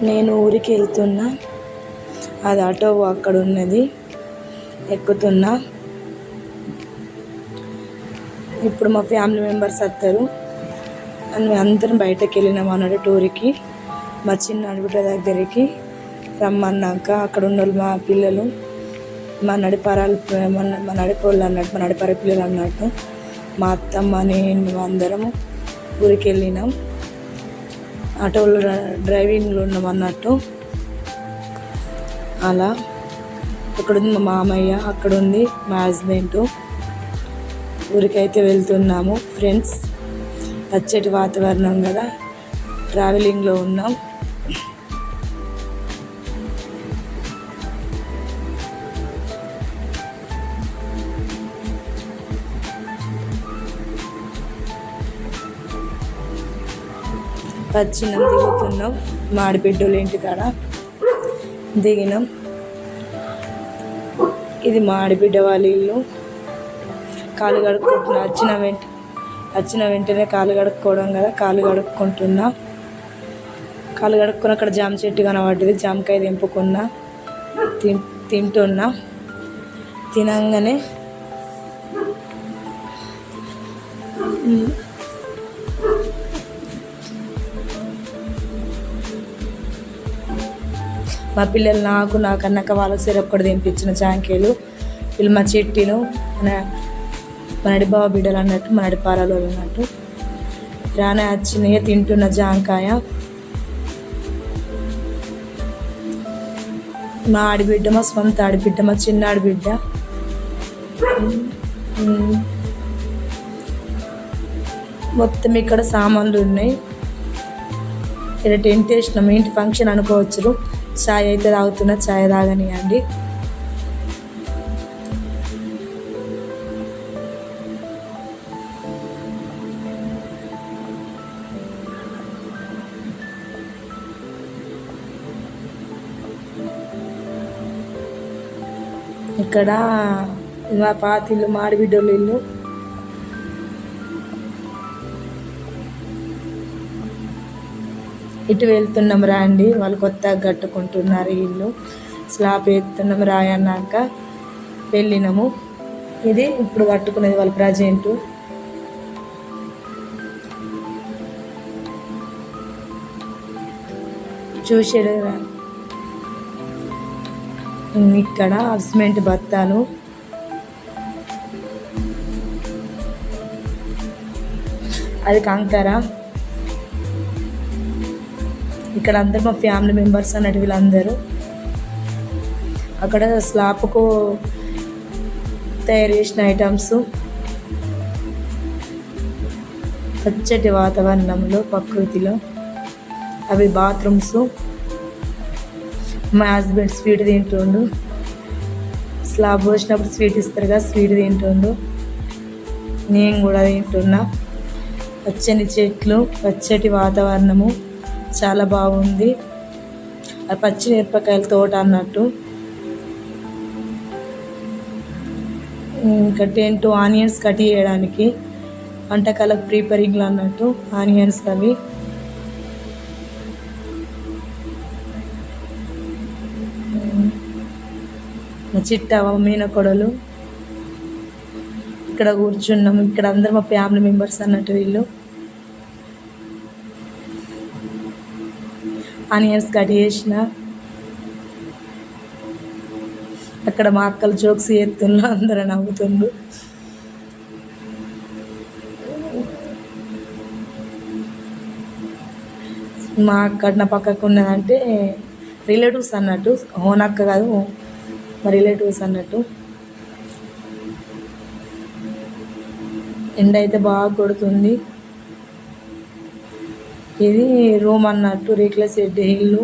నేను ఊరికి వెళ్తున్నా. అది ఆటో అక్కడ ఉన్నది, ఎక్కుతున్నా. ఇప్పుడు మా ఫ్యామిలీ మెంబర్స్ వస్తారు అని మేము అందరం బయటకు వెళ్ళినాం అన్నాడు టూర్కి. మా చిన్న అడుగుట దగ్గరికి రమ్మన్నాక అక్కడ ఉన్న వాళ్ళు మా పిల్లలు, మా నడిపారాలు, మా నడిపోళ్ళు అన్నట్టు, మా నడిపార పిల్లలు అన్నట్టు, మా అత్తమ్మ నేను మేము అందరము ఊరికి వెళ్ళినాం. ఆటోలో డ్రైవింగ్లో ఉన్నాం అన్నట్టు. అలా అక్కడ ఉంది మా మామయ్య, అక్కడ ఉంది మా హస్బెండ్. ఊరికైతే వెళ్తున్నాము ఫ్రెండ్స్. పచ్చటి వాతావరణం కదా, ట్రావెలింగ్లో ఉన్నాం. పచ్చినం దిగుతున్నాం. మా ఆడబిడ్డోళ్ళ ఇంటికాడ దిగినాం. ఇది మా ఆడబిడ్డ వాళ్ళ ఇల్లు. కాలు కడుక్కుంటున్నా. వచ్చిన వెంటనే కాలు కడుక్కోవడం కదా, కాలు కడుక్కుంటున్నా. కాలు కడుక్కుని అక్కడ జామ చెట్టు కనబడ్డది, జామకాయ తెంపుకున్నా, తింటున్నా. తినంగానే మా పిల్లలు నాకన్నాక వాళ్ళకి సరే ఒక్కటి తెంపించిన జాంకాయలు. వీళ్ళు మా చెట్టిను మా నడిబావ బిడ్డలు అన్నట్టు, మా నడిపారాలు అన్నట్టు. రానే వచ్చినాయి తింటున్న జాంకాయ. మా ఆడబిడ్డ, మా సొంత ఆడబిడ్డ, మా చిన్న ఆడబిడ్డ. మొత్తం ఇక్కడ సామాన్లు ఉన్నాయి. ఇక్కడ టెంట్ వేసినాం, ఇంటి ఫంక్షన్ అనుకోవచ్చు. చాయ్ అయితే తాగుతున్నా, చాయ్ తాగనియండి. ఇక్కడ మా పాతిల్లు, మా ఆడబిడ్డోళ్ళ ఇల్లు. ఇటు వెళ్తున్నాం రాండి. వాళ్ళు కొత్తగా కట్టుకుంటున్నారు ఇల్లు. స్లాబ్ వేస్తున్నాం రాయన్నాక వెళ్ళినాము. ఇది ఇప్పుడు కట్టుకునేది వాళ్ళు ప్రజెంటు. చూసేది ఇక్కడ సిమెంట్ బత్తాలు. అది కంకర. ఇక్కడ అందరు మా ఫ్యామిలీ మెంబర్స్ అన్నట్టు వీళ్ళందరూ. అక్కడ స్లాబ్కు తయారు చేసిన ఐటమ్స్. పచ్చటి వాతావరణంలో, ప్రకృతిలో. అవి బాత్రూమ్స్. మా హస్బెండ్ స్వీట్ తింటుండు. స్లాబ్ పోసినప్పుడు స్వీట్ ఇస్తారు కదా, స్వీట్ తింటుండు. నేను కూడా తింటున్నా. పచ్చని చెట్లు, పచ్చటి వాతావరణము, చాలా బాగుంది. ఆ పచ్చి మిరపకాయల తోట అన్నట్టు. ఇంకా టెంట్, ఆనియన్స్ కట్ చేయడానికి, వంటకాలకు ప్రిపేరింగ్లు అన్నట్టు ఆనియన్స్ అవి. చిట్ట మీన కొడలు. ఇక్కడ కూర్చున్నాము. ఇక్కడ అందరు మా ఫ్యామిలీ మెంబర్స్ అన్నట్టు వీళ్ళు. ఆనియన్స్ కట్ చేసిన. అక్కడ మా అక్కలు జోక్స్ చేస్తున్నారు, అందరూ నవ్వుతుండ్రు. మా అక్క నా పక్కకు ఉన్నదంటే రిలేటివ్స్ అన్నట్టు, ఓనక్క కాదు, మా రిలేటివ్స్ అన్నట్టు. ఎండ అయితే బాగా కొడుతుంది. ఇది రూమ్ అన్నట్టు, రేకుల షెడ్ ఇల్లు.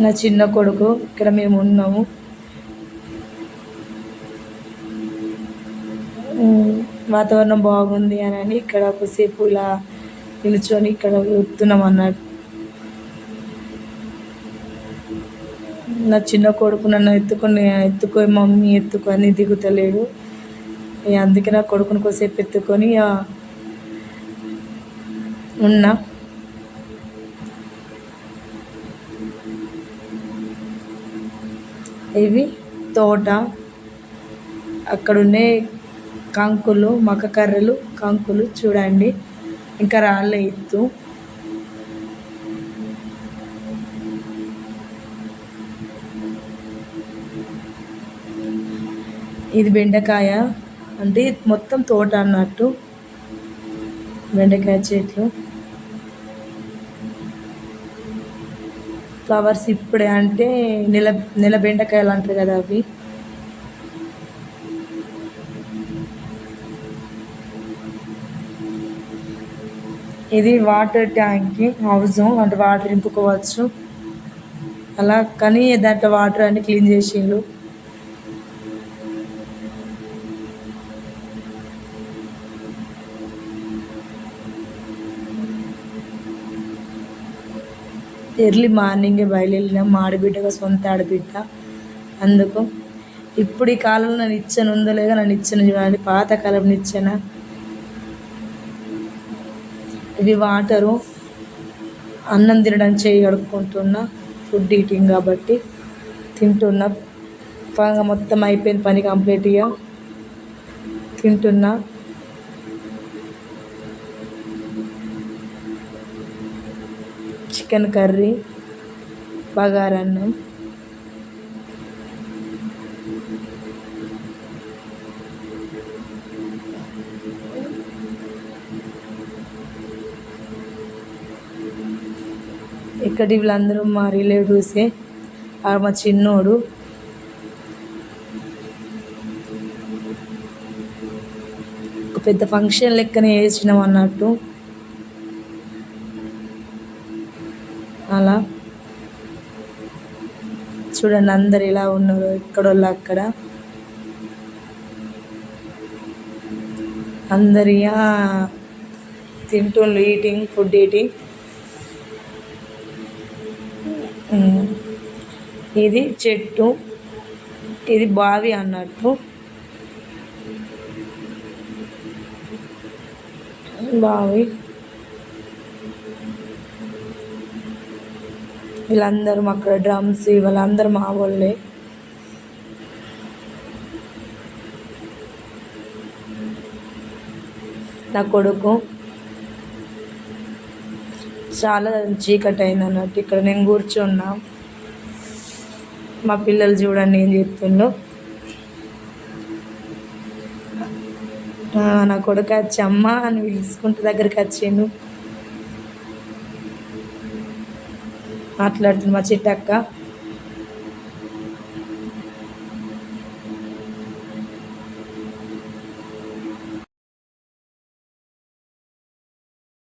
నా చిన్న కొడుకు. ఇక్కడ మేము ఉన్నాము. వాతావరణం బాగుంది అని ఇక్కడ కొద్దిసేపు ఇలా నిల్చొని ఇక్కడ వస్తున్నాం అన్నట్టు. నా చిన్న కొడుకు నన్ను ఎత్తుకో మమ్మీ ఎత్తుకో అని దిగుతలేడు. అందుకే నా కొడుకుని కొద్దిసేపు ఎత్తుకొని ఉన్న ఇవి తోట. అక్కడున్నే కంకులు, మక్క కర్రలు, కంకులు చూడండి. ఇంకా రాళ్ళ ఎత్తు. ఇది బెండకాయ, అంటే మొత్తం తోట అన్నట్టు. బెండకాయ చెట్లు, ఫ్లవర్స్ ఇప్పుడే, అంటే నెల నెల బెండకాయలు అంటారు కదా అవి. ఇది వాటర్ ట్యాంక్ హౌస్, అంటే వాటర్ నింపుకోవచ్చు అలా. కానీ దాంట్లో వాటర్ అన్ని క్లీన్ చేసిండు. ఎర్లీ మార్నింగే బయలుదేరినాం. మా ఆడబిడ్డగా, సొంత ఆడబిడ్డ. అందుకు ఇప్పుడు ఈ కాలంలో నన్ను ఇచ్చాను ఉందో లేదో, నన్ను ఇచ్చాను చూడండి, పాతకాలం నిచ్చెన. ఇవి వాటరు. అన్నం తినడానికి చేయి కడుక్కుంటున్నా, ఫుడ్ ఈటింగ్ కాబట్టి తింటున్నా. పని మొత్తం అయిపోయింది, పని కంప్లీట్గా తింటున్నా. చికెన్ కర్రీ, బగారన్నం. ఇక్కడ వీళ్ళందరూ మా రిలేటివ్సే. మా చిన్నోడు. ఒక పెద్ద ఫంక్షన్ లెక్కనే చేసినాం అన్నట్టు. అలా చూడండి అందరు ఎలా ఉన్నారు, ఎక్కడోళ్ళు అక్కడ. అందరియా తింటుండ్రు, ఈటింగ్, ఫుడ్ ఈటింగ్. ఇది చెట్టు, ఇది బావి అన్నట్టు. బావి. వీళ్ళందరూ అక్కడ డ్రమ్స్, వాళ్ళందరూ మా వాళ్ళే. నా కొడుకు. చాలా చీకటి అయింది అన్నట్టు. ఇక్కడ నేను కూర్చున్నా. మా పిల్లలు చూడండి ఏం చేస్తుండో. నా కొడుకు వచ్చి అమ్మ అని పిలుచుకుంటే దగ్గరికి వచ్చిండు. మాట్లాడుతుంది మా చిట్టక్క.